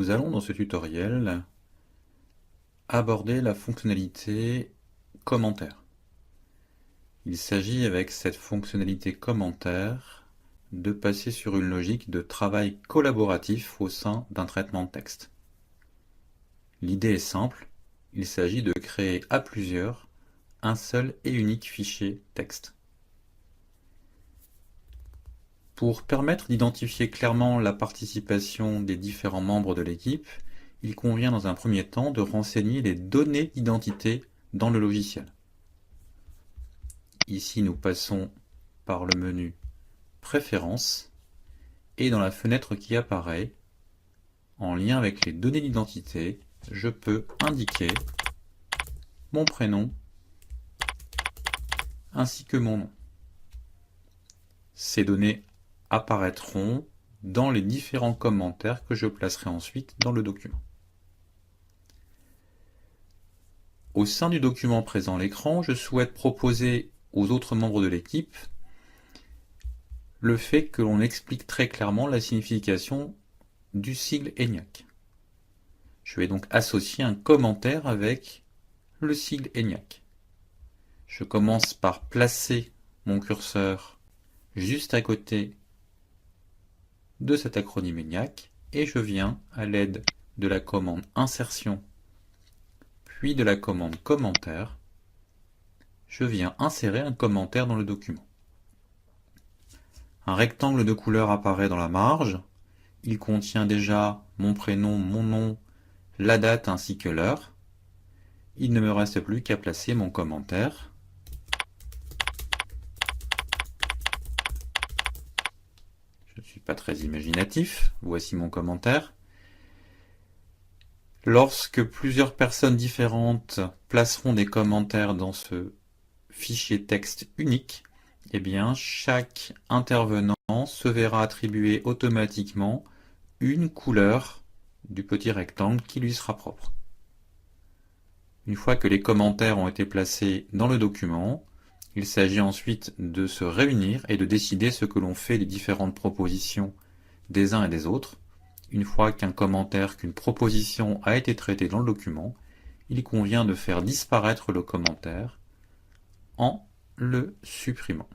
Nous allons dans ce tutoriel aborder la fonctionnalité commentaire. Il s'agit avec cette fonctionnalité commentaire de passer sur une logique de travail collaboratif au sein d'un traitement de texte. L'idée est simple, il s'agit de créer à plusieurs un seul et unique fichier texte. Pour permettre d'identifier clairement la participation des différents membres de l'équipe, il convient dans un premier temps de renseigner les données d'identité dans le logiciel. Ici, nous passons par le menu Préférences et dans la fenêtre qui apparaît, en lien avec les données d'identité, je peux indiquer mon prénom ainsi que mon nom. Ces données apparaîtront dans les différents commentaires que je placerai ensuite dans le document. Au sein du document présent à l'écran, je souhaite proposer aux autres membres de l'équipe le fait que l'on explique très clairement la signification du sigle ENIAC. Je vais donc associer un commentaire avec le sigle ENIAC. Je commence par placer mon curseur juste à côté de cet acronyme ENIAC et je viens, à l'aide de la commande insertion puis de la commande commentaire, je viens insérer un commentaire dans le document. Un rectangle de couleur apparaît dans la marge. Il contient déjà mon prénom, mon nom, la date ainsi que l'heure. Il ne me reste plus qu'à placer mon commentaire. Je ne suis pas très imaginatif. Voici mon commentaire. Lorsque plusieurs personnes différentes placeront des commentaires dans ce fichier texte unique, eh bien, chaque intervenant se verra attribuer automatiquement une couleur du petit rectangle qui lui sera propre. Une fois que les commentaires ont été placés dans le document, il s'agit ensuite de se réunir et de décider ce que l'on fait des différentes propositions des uns et des autres. Une fois qu'un commentaire, qu'une proposition a été traitée dans le document, il convient de faire disparaître le commentaire en le supprimant.